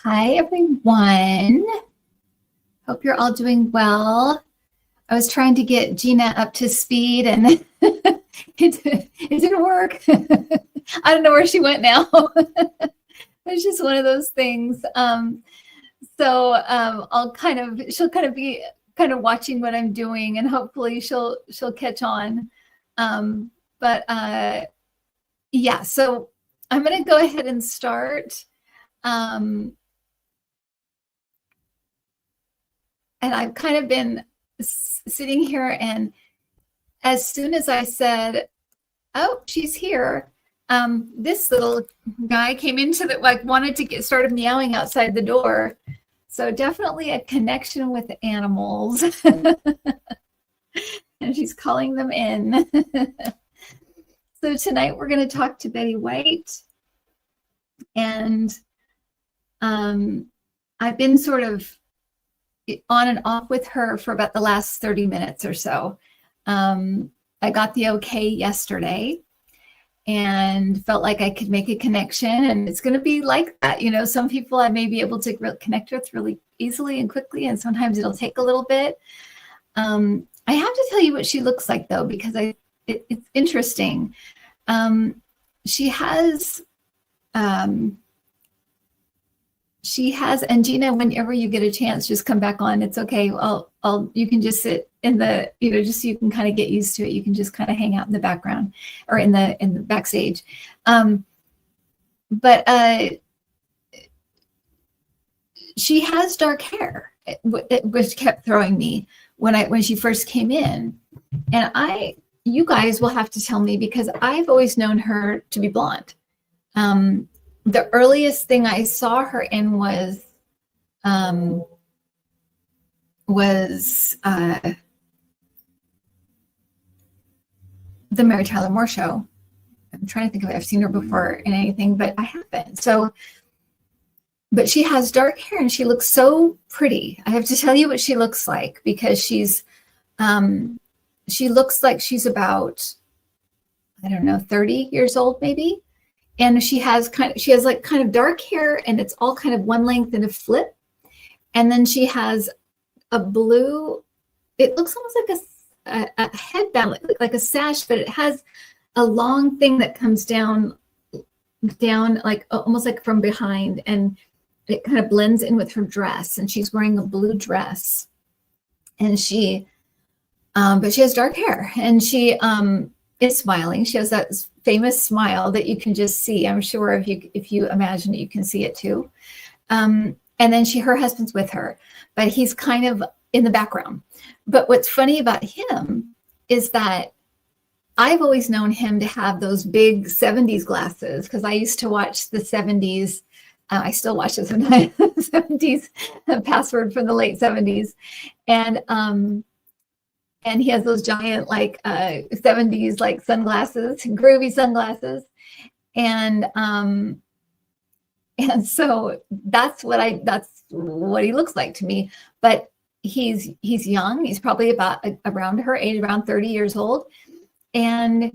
Hi, everyone. Hope you're all doing well. I was trying to get Gina up to speed and it didn't work. I don't know where she went now. It's just one of those things. I'll she'll kind of be watching what I'm doing, and hopefully she'll catch on. Yeah, so I'm going to go ahead and start. And I've kind of been sitting here, and as soon as I said, oh, she's here, this little guy came into wanted to started meowing outside the door. So definitely a connection with animals. And she's calling them in. So tonight we're going to talk to Betty White. And I've been sort of on and off with her for about the last 30 minutes or so. I got the okay yesterday and felt like I could make a connection, and it's going to be like that. You know, some people I may be able to connect with really easily and quickly, and sometimes it'll take a little bit. I have to tell you what she looks like, though, because it's interesting. She has, and Gina, whenever you get a chance, just come back on. It's okay. You can just sit in the, just so you can kind of get used to it. You can just kind of hang out in the background or in the backstage. She has dark hair, which kept throwing me when she first came in. And you guys will have to tell me, because I've always known her to be blonde. The earliest thing I saw her in was the Mary Tyler Moore Show. I'm trying to think if I've seen her before in anything, but I haven't. But she has dark hair and she looks so pretty. I have to tell you what she looks like, because she looks like she's about, I don't know, 30 years old maybe. And she has kind of dark hair, and it's all kind of one length and a flip. And then she has a blue, it looks almost like a headband, like a sash, but it has a long thing that comes down like almost like from behind, and it kind of blends in with her dress. And she's wearing a blue dress, and but she has dark hair, and she is smiling. She has that famous smile that you can just see. I'm sure if you imagine it, you can see it too. And then her husband's with her, but he's kind of in the background. But what's funny about him is that I've always known him to have those big 70s glasses, because I used to watch the 70s. I still watch it sometimes, 70s Password from the late 70s. And he has those giant 70s sunglasses, groovy sunglasses. And so that's what he looks like to me. But he's young. He's probably about around her age, around 30 years old. And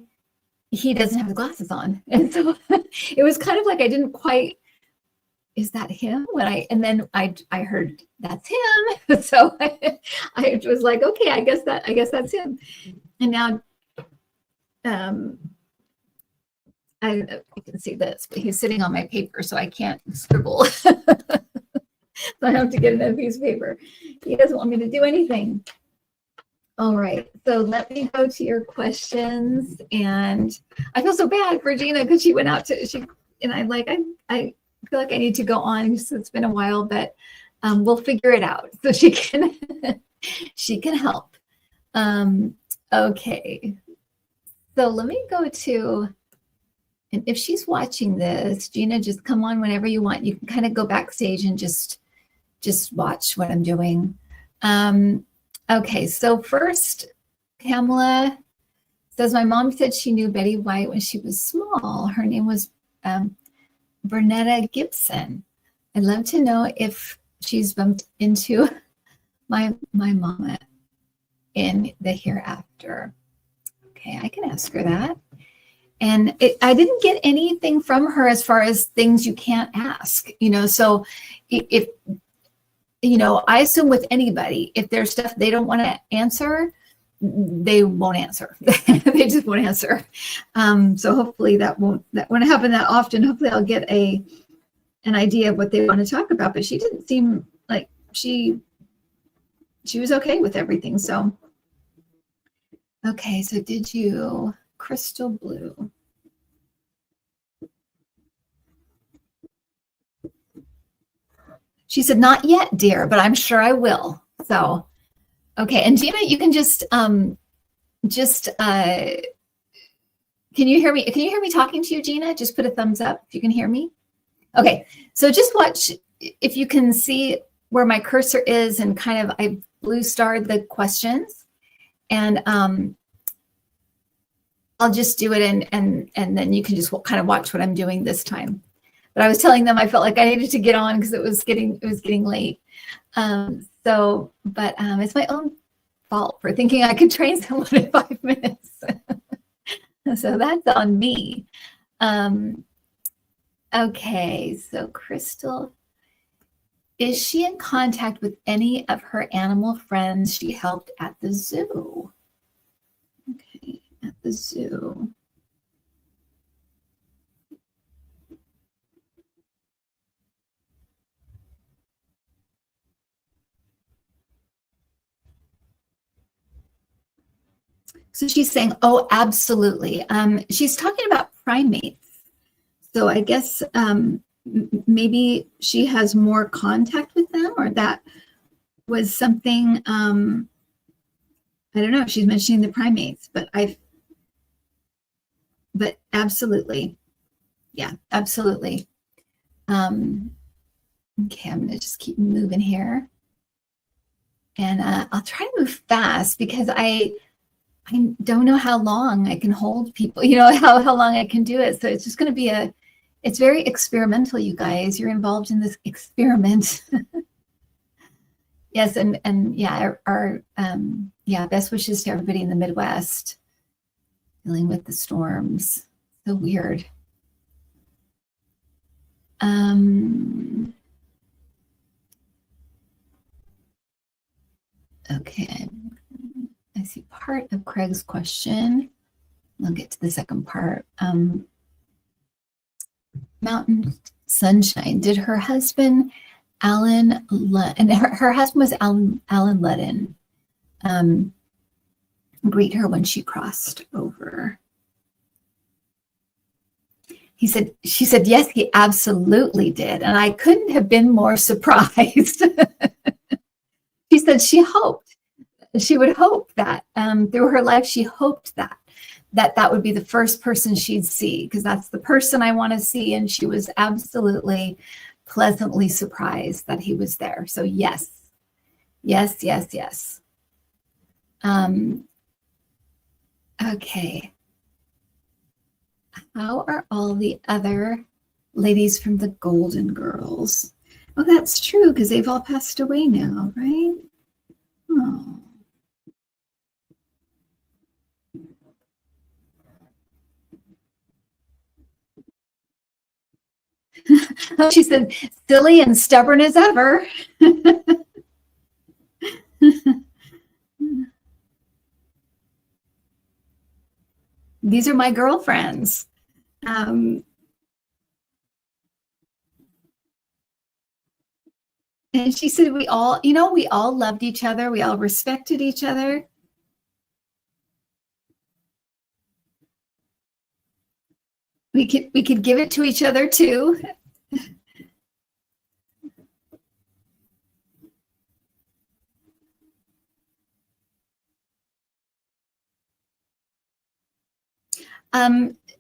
he doesn't have the glasses on. And so it was kind of like I didn't quite, is that him? And then I heard that's him. So I was like, okay, I guess that's him. And now I can see this, but he's sitting on my paper, so I can't scribble. So I have to get another piece of paper. He doesn't want me to do anything. All right, so let me go to your questions. And I feel so bad for Gina, because she went out I feel like I need to go on, because it's been a while, but we'll figure it out so she can help. Okay, so let me go to, and if she's watching this, Gina, just come on whenever you want. You can kind of go backstage and just watch what I'm doing. Okay, so first, Pamela says, my mom said she knew Betty White when she was small. Her name was Bernetta Gibson. I'd love to know if she's bumped into my mama in the hereafter. Okay, I can ask her that. And I didn't get anything from her as far as things you can't ask, so if, I assume with anybody, if there's stuff they don't want to answer, they won't answer. They just won't answer. So hopefully that won't happen that often. Hopefully I'll get an idea of what they want to talk about, but she didn't seem like she was okay with everything. So, okay. So did you crystal blue? She said, not yet, dear, but I'm sure I will. So, okay. And Gina, you can just can you hear me? Can you hear me talking to you, Gina? Just put a thumbs up if you can hear me. Okay. So just watch if you can see where my cursor is, and kind of I blue starred the questions, and I'll just do it, and then you can just kind of watch what I'm doing this time. But I was telling them I felt like I needed to get on because it was getting late. So, but it's my own fault for thinking I could train someone in 5 minutes. So that's on me. Okay, so Crystal, is she in contact with any of her animal friends she helped at the zoo? Okay, at the zoo. So she's saying, oh, absolutely. She's talking about primates. So I guess maybe she has more contact with them, or that was something, I don't know. She's mentioning the primates, but absolutely. Yeah, absolutely. Okay, I'm going to just keep moving here. And I'll try to move fast because I don't know how long I can hold people, how long I can do it. So it's just going to be it's very experimental, you guys. You're involved in this experiment. Yes, and yeah, our best wishes to everybody in the Midwest dealing with the storms. So weird. Okay. I see part of Craig's question. I'll get to the second part. Mountain Sunshine. Did her husband, Alan, and her husband was Alan Ludden, greet her when she crossed over? She said, yes, he absolutely did. And I couldn't have been more surprised. She said she would hope that through her life, she hoped that would be the first person she'd see, because that's the person I want to see. And she was absolutely pleasantly surprised that he was there. So yes. Okay. How are all the other ladies from the Golden Girls? Oh, that's true, because they've all passed away now, right? Oh. Oh, she said, silly and stubborn as ever. These are my girlfriends. And she said, we all loved each other. We all respected each other. We could give it to each other too.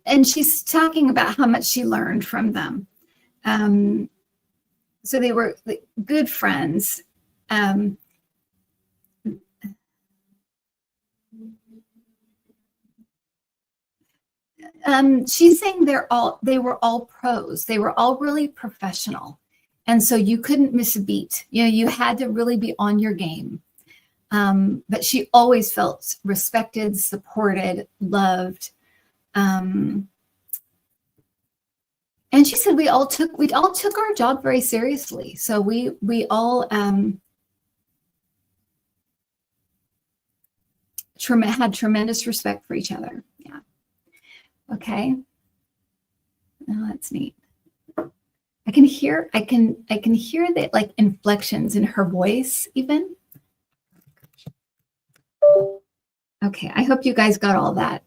And she's talking about how much she learned from them. So they were good friends. She's saying they were all pros. They were all really professional. And so you couldn't miss a beat. You had to really be on your game. But she always felt respected, supported, loved. And she said we all took our job very seriously. So we all had tremendous respect for each other. Yeah. Okay. Oh, that's neat. I can hear the like inflections in her voice even. Okay, I hope you guys got all that.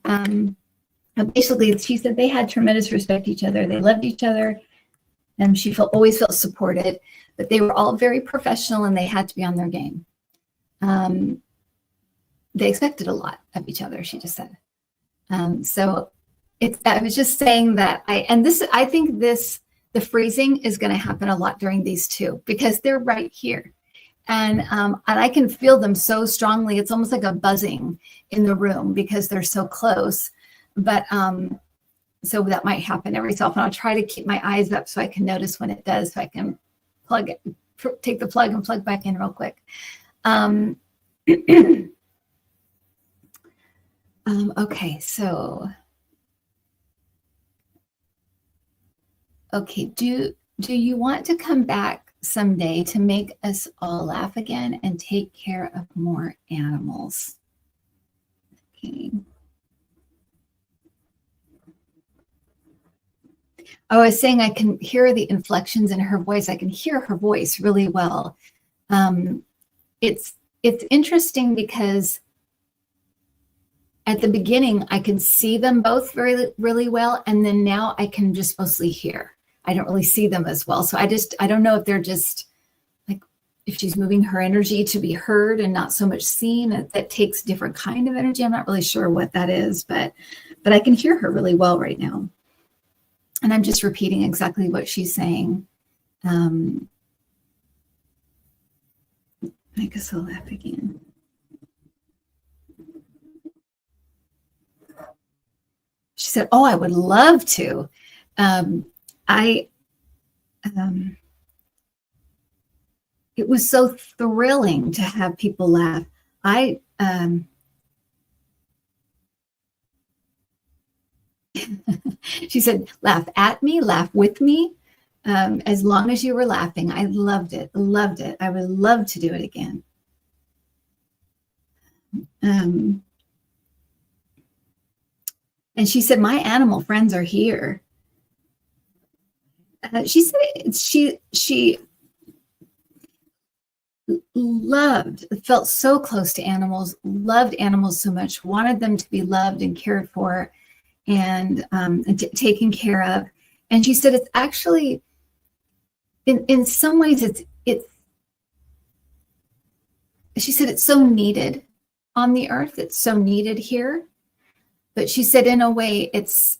Basically, she said they had tremendous respect for each other. They loved each other, and she always felt supported. But they were all very professional, and they had to be on their game. They expected a lot of each other. She just said. So I was just saying that I think the freezing is going to happen a lot during these two because they're right here. And I can feel them so strongly. It's almost like a buzzing in the room because they're so close. But so that might happen every so often. I'll try to keep my eyes up so I can notice when it does, so I can take the plug and plug back in real quick. Okay, so okay, do you want to come back someday to make us all laugh again and take care of more animals? Okay. Oh, I was saying I can hear the inflections in her voice. I can hear her voice really well. It's interesting because at the beginning I could see them both really well, and then now I can just mostly hear. I don't really see them as well. So I don't know if they're just like, if she's moving her energy to be heard and not so much seen. That takes different kind of energy. I'm not really sure what that is, but I can hear her really well right now. And I'm just repeating exactly what she's saying. I guess I'll laugh again. She said, "Oh, I would love to." It was so thrilling to have people laugh. She said, "Laugh at me, laugh with me, as long as you were laughing." I loved it. I would love to do it again. And she said, "My animal friends are here." She said she felt so close to animals, loved animals so much, wanted them to be loved and cared for, and taken care of. And she said it's actually, in some ways, she said it's so needed on the earth. It's so needed here. But she said in a way it's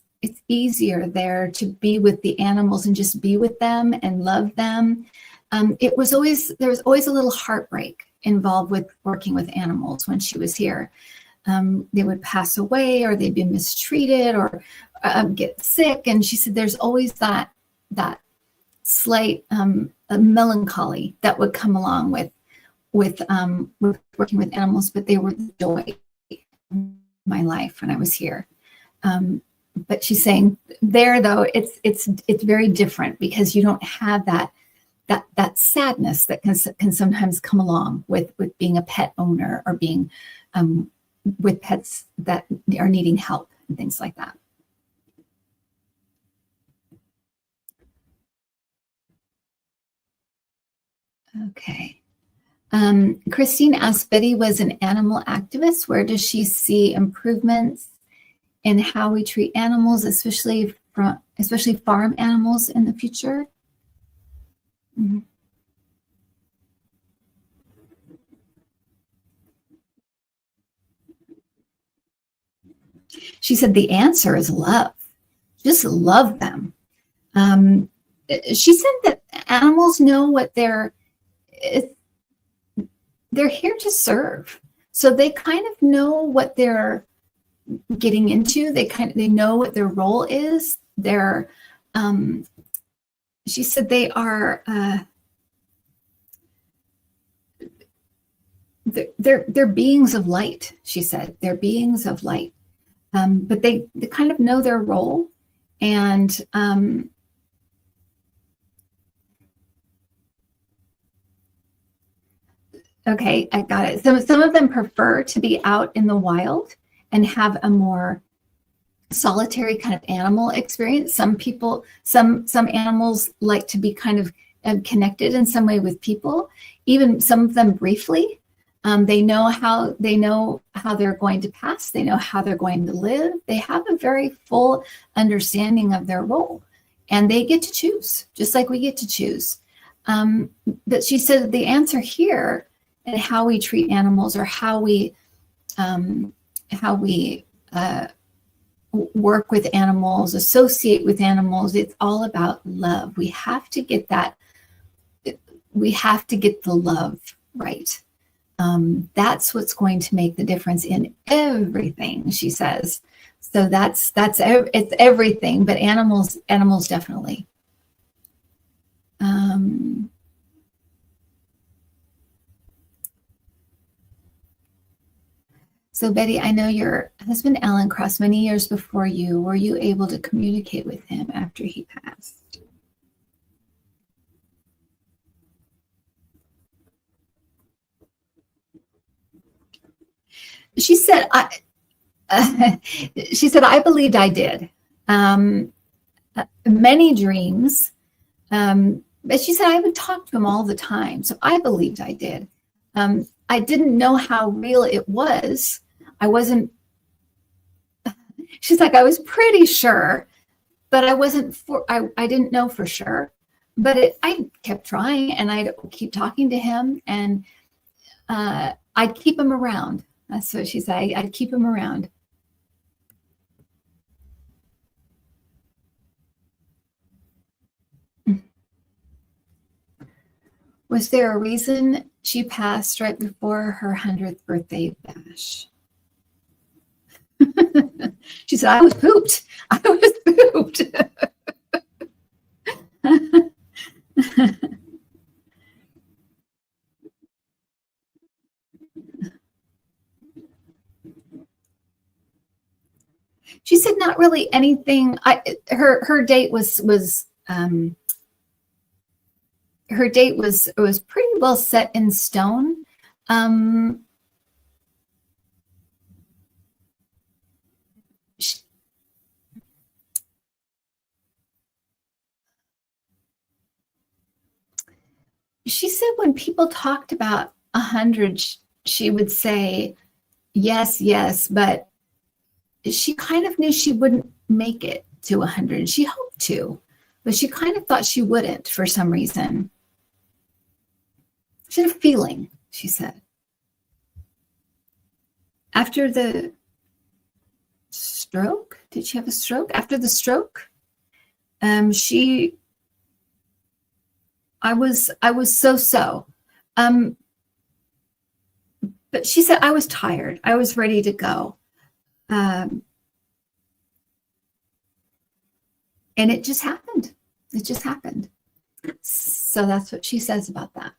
easier there to be with the animals and just be with them and love them. There was always a little heartbreak involved with working with animals when she was here. They would pass away, or they'd be mistreated, or get sick. And she said there's always that slight melancholy that would come along with working with animals. But they were the joy of my life when I was here. But she's saying there, though, it's very different because you don't have that sadness that can sometimes come along with being a pet owner, or being with pets that are needing help and things like that. Okay. Christine asked, Betty was an animal activist. Where does she see improvements in how we treat animals, especially farm animals, in the future? Mm-hmm. She said the answer is love. Just love them. She said that animals know what they're here to serve. So they kind of know what they're getting into. They know what their role is. She said they are they're beings of light. She said they're beings of light. But they kind of know their role, and Okay, I got it. Some of them prefer to be out in the wild and have a more solitary kind of animal experience. Some people, some animals like to be kind of connected in some way with people. Even some of them briefly. They know how they're going to pass. They know how they're going to live. They have a very full understanding of their role, and they get to choose, just like we get to choose. But she said the answer here and how we treat animals, or how we work with animals, associate with animals, it's all about love. We have to get that. We have to get the love right. That's what's going to make the difference in everything, she says. So it's everything, but animals definitely. So Betty, I know your husband Alan crossed many years before you. Were you able to communicate with him after he passed? She said, she said, I believed I did. Many dreams. But she said, I would talk to him all the time. So I believed I did. I didn't know how real it was. I wasn't, she's like, I was pretty sure, but I didn't know for sure. But I kept trying, and I'd keep talking to him, and I'd keep him around. That's what she said. I'd keep him around. Was there a reason she passed right before her 100th birthday bash? She said, I was pooped. I was pooped. She said, not really anything. Her date was her date was pretty well set in stone. She said when people talked about 100, she would say, yes, yes, but she kind of knew she wouldn't make it to 100. She hoped to, but she kind of thought she wouldn't for some reason. She had a feeling, she said. After the stroke, did she have a stroke? After the stroke, I was so. But she said, I was tired. I was ready to go. And it just happened. It just happened. So that's what she says about that.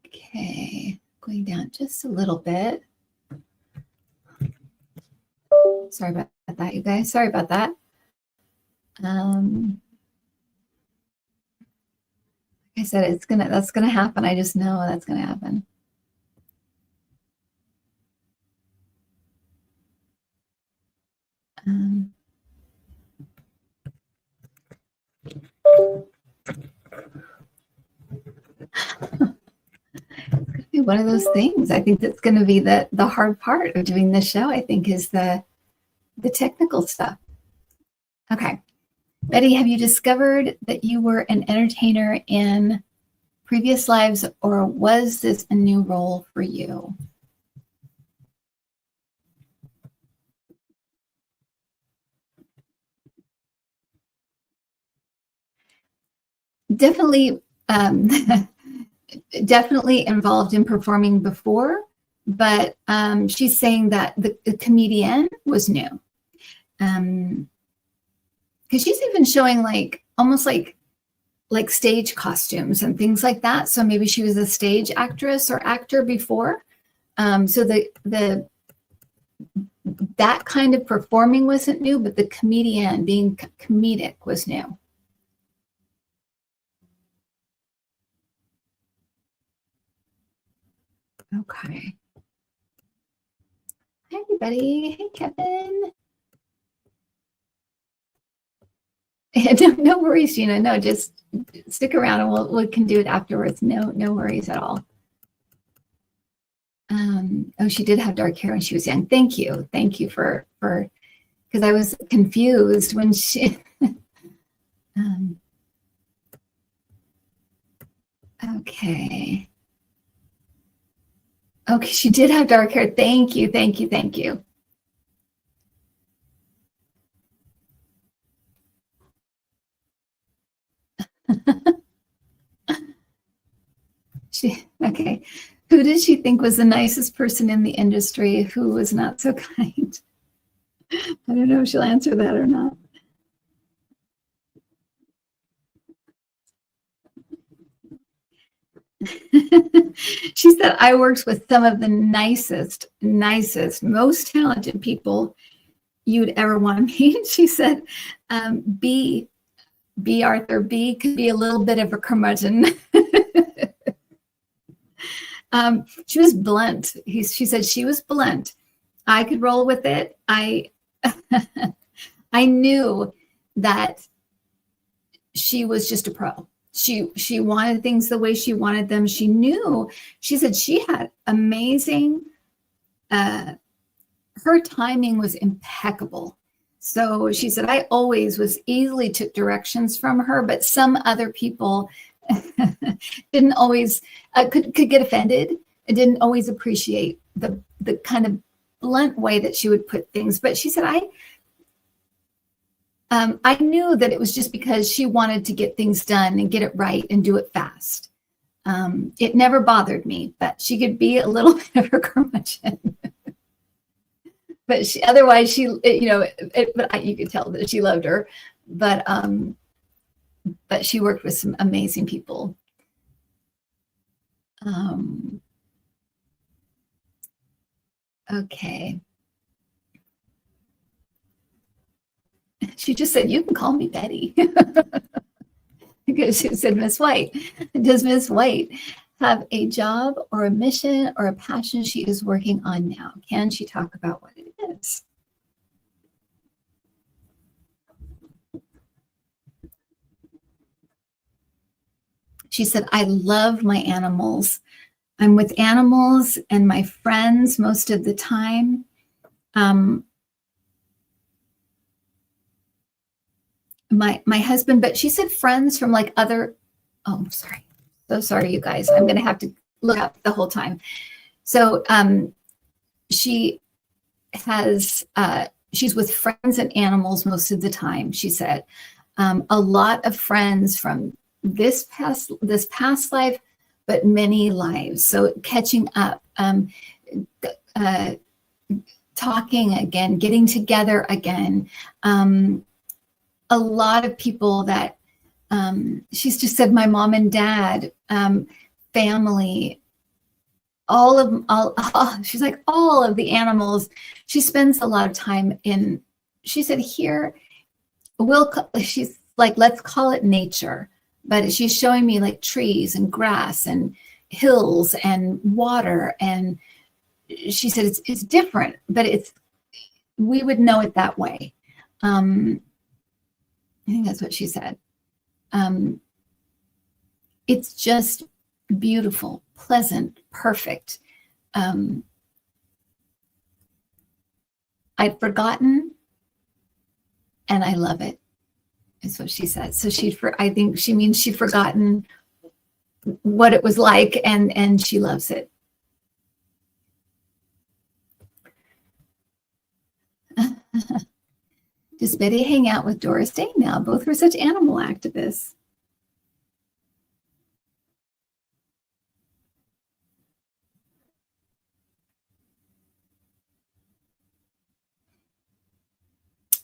Okay, going down just a little bit. Sorry about that, you guys. Sorry about that. Like I said, that's gonna happen. I just know that's gonna happen. It's gonna be one of those things. I think that's gonna be the hard part of doing this show, I think, is the technical stuff. Okay. Betty, have you discovered that you were an entertainer in previous lives, or was this a new role for you? Definitely, definitely involved in performing before, but she's saying that the comedian was new. Because she's even showing like almost like like stage costumes and things like that. So maybe she was a stage actress or actor before. So that kind of performing wasn't new, but the comedian being comedic was new. Okay. Hi, everybody. Hey, Kevin. No worries, Gina. No, just stick around and we can do it afterwards. No worries at all. Oh, she did have dark hair when she was young. Thank you for because I was confused when she. Okay. Okay, she did have dark hair. Thank you. Okay. Who did she think was the nicest person in the industry? Who was not so kind? I don't know if she'll answer that or not. She said, I worked with some of the nicest, most talented people you'd ever want to meet. She said, B, Arthur, B could be a little bit of a curmudgeon. She was blunt. She said she was blunt. I could roll with it. I knew that she was just a pro. She wanted things the way she wanted them. She knew. She said she had amazing. Her timing was impeccable. So she said, I always was easily took directions from her, but some other people didn't always could get offended and didn't always appreciate the kind of blunt way that she would put things. But she said, I knew that it was just because she wanted to get things done and get it right and do it fast. It never bothered me, but she could be a little bit of a curmudgeon. But otherwise, you could tell that she loved her. But she worked with some amazing people. Okay. She just said, you can call me Betty. Because she said, Miss White, does Miss White have a job or a mission or a passion she is working on now? Can she talk about what it is? She said, I love my animals. I'm with animals and my friends most of the time. My husband, but she said friends from like other, oh, I'm sorry. So sorry, you guys. I'm going to have to look up the whole time. So she has, she's with friends and animals most of the time, she said. A lot of friends from this past life, but many lives. So catching up, talking again, getting together again. A lot of people that she's just said, my mom and dad, family, she's like all of the animals. She spends a lot of time in, she said here, she's like, let's call it nature, but she's showing me like trees and grass and hills and water. And she said, it's different, but we would know it that way. I think that's what she said. It's just beautiful, pleasant, perfect. I'd forgotten and I love it, is what she said. So I think she means she'd forgotten what it was like and she loves it. Does Betty hang out with Doris Day now? Both were such animal activists.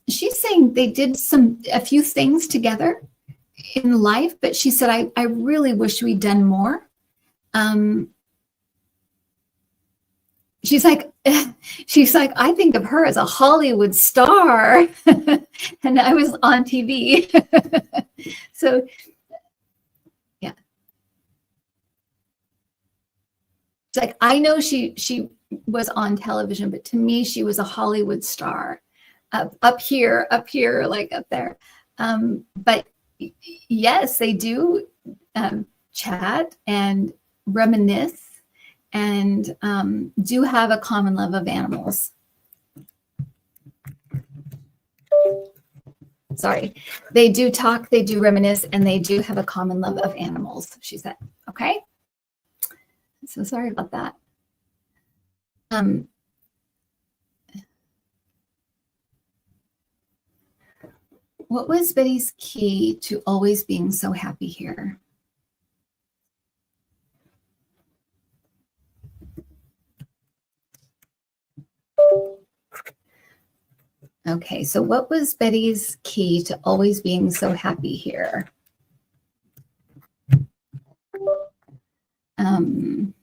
She's saying they did a few things together in life, but she said, I really wish we'd done more. She's like, I think of her as a Hollywood star. And I was on TV. So, yeah. It's like, I know she was on television, but to me, she was a Hollywood star. Up here, like up there. But yes, they do chat and reminisce, and do have a common love of animals. Sorry, they do talk, they do reminisce, and they do have a common love of animals, she said. Okay, so sorry about that. What was Betty's key to always being so happy here? Okay, so what was Betty's key to always being so happy here? Try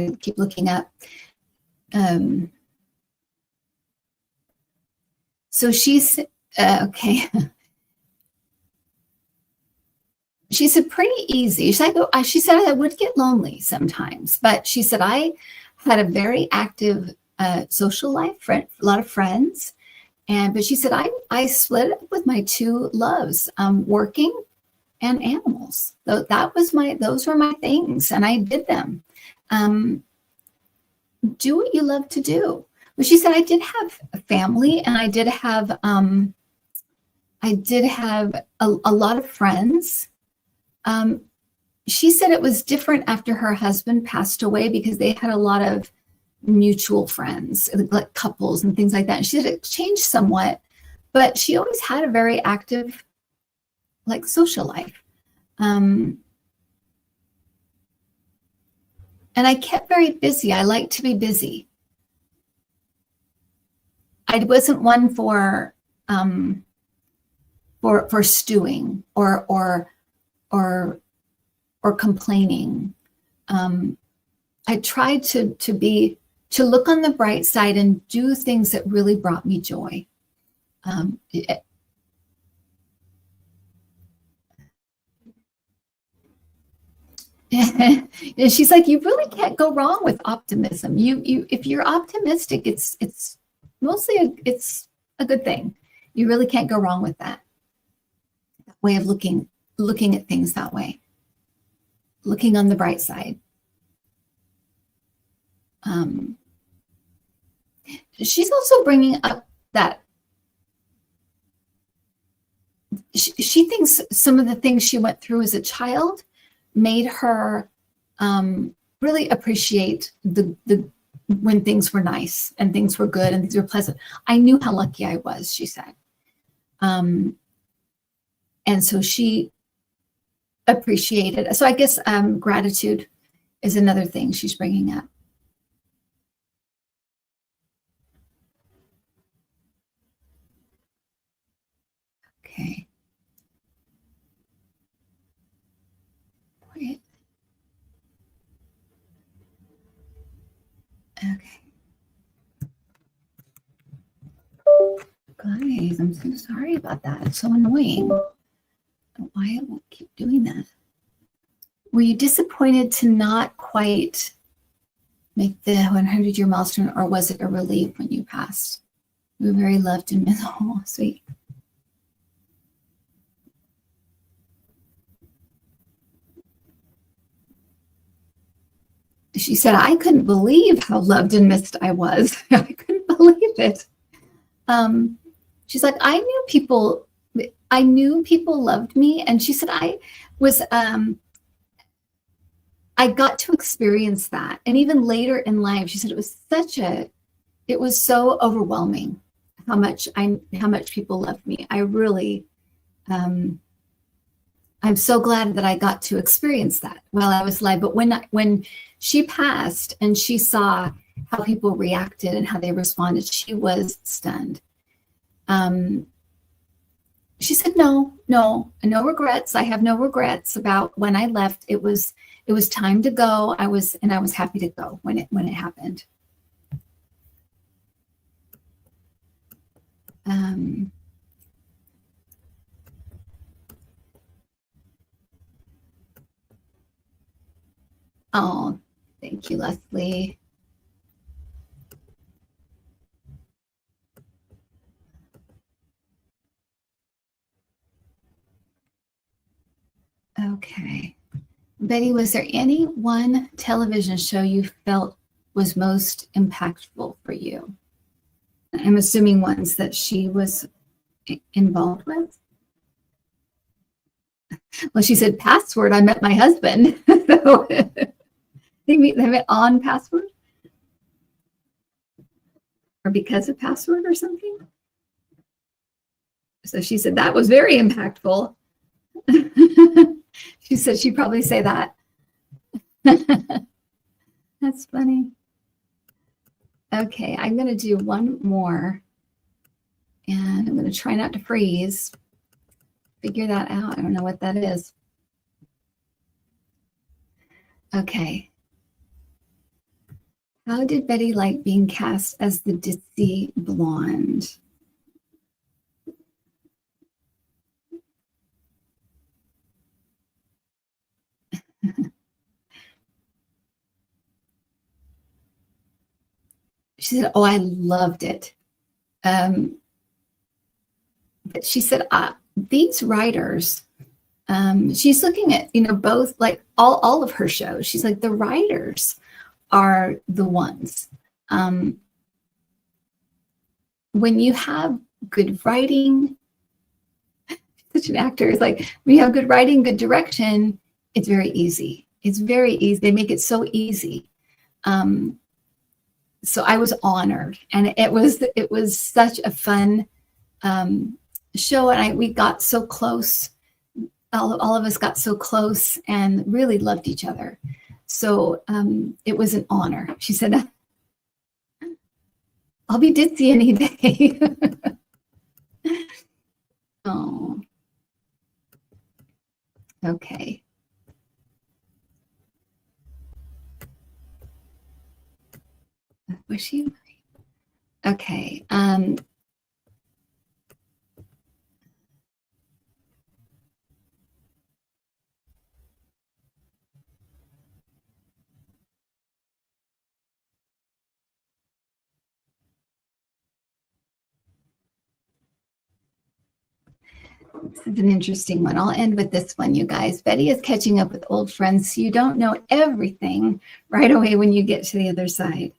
to keep looking up. So she's, okay. She said pretty easy. She said I would get lonely sometimes, but she said I had a very active social life, a lot of friends. But she said I split up with my two loves, working and animals. So those were my things, and I did them. Do what you love to do. But she said I did have a family, and I did have a lot of friends. She said it was different after her husband passed away because they had a lot of mutual friends, like couples and things like that. And she said it changed somewhat, but she always had a very active, like, social life. And I kept very busy. I like to be busy. I wasn't one for stewing or complaining. I tried to look on the bright side and do things that really brought me joy. And she's like, you really can't go wrong with optimism. If you're optimistic, it's mostly it's a good thing. You really can't go wrong with that way of looking at things that way. Looking on the bright side. She's also bringing up that she thinks some of the things she went through as a child made her really appreciate the when things were nice and things were good and things were pleasant. I knew how lucky I was, she said. And so she appreciated. So I guess gratitude is another thing she's bringing up. Okay. Okay. Guys, I'm so sorry about that. It's so annoying. Why it won't keep doing that? Were you disappointed to not quite make the 100-year milestone, or was it a relief when you passed? You were very loved and missed. Oh, sweet. She said, I couldn't believe how loved and missed I was. I couldn't believe it. She's like, I knew people loved me. And she said, I got to experience that. And even later in life, she said, it was so overwhelming how much people loved me. I really, I'm so glad that I got to experience that while I was alive. But when she passed and she saw how people reacted and how they responded, she was stunned. She said, no, no regrets. I have no regrets about when I left. It was time to go. I was happy to go when it happened. Oh, thank you, Leslie. Okay. Betty, was there any one television show you felt was most impactful for you? I'm assuming ones that she was involved with. Well, she said Password. I met my husband. So they met on Password, or because of Password or something. So she said that was very impactful. She said she'd probably say that. That's funny. Okay, I'm going to do one more. And I'm going to try not to freeze. Figure that out. I don't know what that is. Okay. How did Betty like being cast as the ditzy blonde? She said, oh, I loved it. But she said, these writers, she's looking at, both like all of her shows. She's like, the writers are the ones. When you have good writing, such an actor is like, when you have good writing, good direction, it's very easy. It's very easy. They make it so easy. So I was honored, and it was such a fun show, and we got so close. All of us got so close and really loved each other. So it was an honor. She said, I'll be ditzy any day. Oh, okay. Was she? Okay. This is an interesting one. I'll end with this one, you guys. Betty is catching up with old friends, so you don't know everything right away when you get to the other side.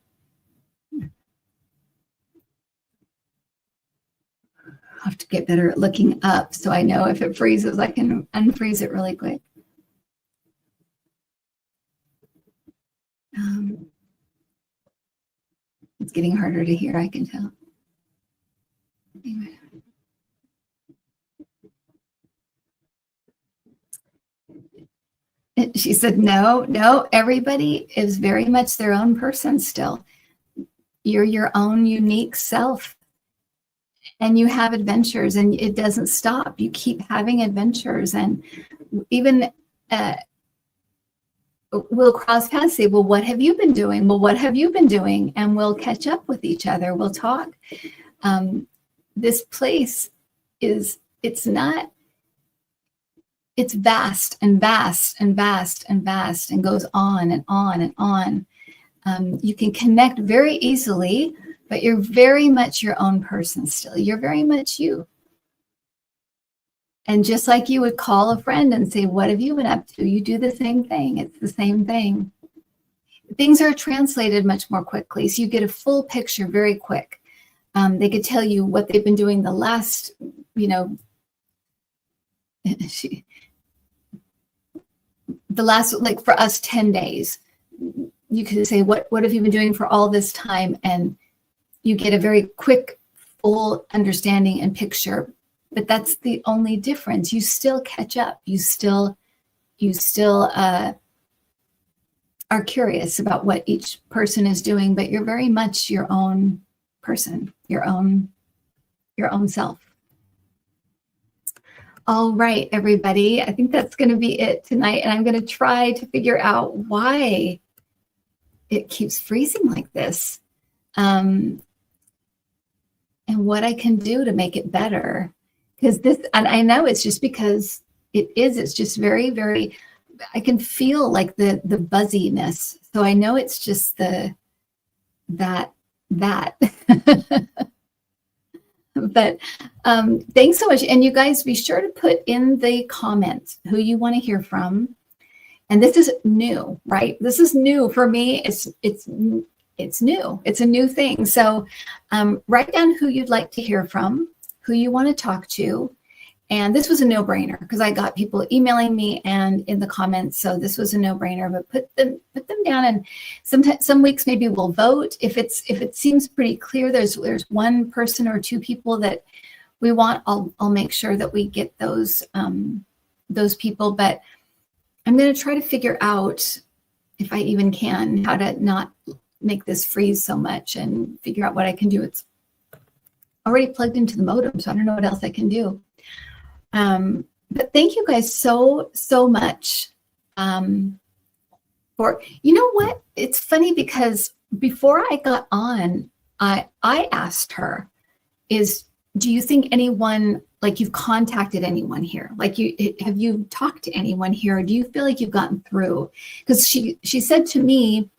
I'll have to get better at looking up so I know if it freezes, I can unfreeze it really quick. It's getting harder to hear, I can tell. Anyway. She said, no, everybody is very much their own person still. You're your own unique self, and you have adventures, and it doesn't stop. You keep having adventures, and even we'll cross paths, say, well, what have you been doing? Well, what have you been doing? And we'll catch up with each other. We'll talk. This place it's vast and vast and vast and vast, and goes on and on and on. You can connect very easily, but you're very much your own person still. You're very much you. And just like you would call a friend and say, what have you been up to? You do the same thing. It's the same thing. Things are translated much more quickly, so you get a full picture very quick. They could tell you what they've been doing the last, like for us, 10 days. You could say, what have you been doing for all this time? And you get a very quick, full understanding and picture. But that's the only difference. You still catch up. You still are curious about what each person is doing, but you're very much your own person, your own self. All right, everybody. I think that's going to be it tonight. And I'm going to try to figure out why it keeps freezing like this. And what I can do to make it better. Because this, and I know it's just because it's just very, very, I can feel like the buzziness. So I know it's just that. But thanks so much. And you guys be sure to put in the comments who you want to hear from. And this is new, right? This is new for me. It's new. It's a new thing. So write down who you'd like to hear from, who you want to talk to. And this was a no-brainer because I got people emailing me and in the comments. So this was a no-brainer, but put them down. And some weeks maybe we'll vote. If it seems pretty clear, there's one person or two people that we want, I'll make sure that we get those people. But I'm going to try to figure out, if I even can, how to not make this freeze so much and figure out what I can do. It's already plugged into the modem, so I don't know what else I can do. But thank you guys so much for, you know what? It's funny because before I got on, I asked her, do you think anyone, like you've contacted anyone here? Like have you talked to anyone here? Or do you feel like you've gotten through? Because she said to me,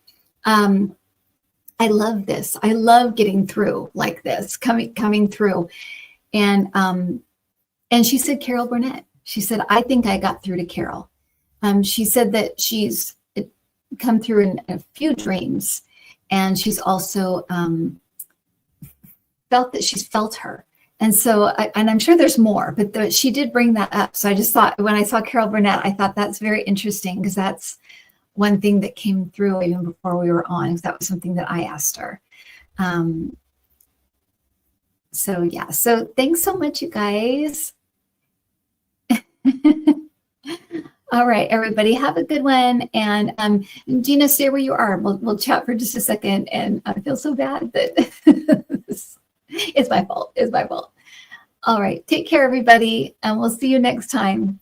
I love this. I love getting through like this, coming through. And she said, Carol Burnett. She said, I think I got through to Carol. She said that she's come through in a few dreams. And she's also felt that she's felt her. And so, and I'm sure there's more, but she did bring that up. So I just thought, when I saw Carol Burnett, I thought that's very interesting because that's one thing that came through even before we were on, because that was something that I asked her. So yeah, so thanks so much, you guys. All right, everybody, have a good one. And Gina, stay where you are. We'll chat for just a second. And I feel so bad that it's my fault. It's my fault. All right, take care, everybody, and we'll see you next time.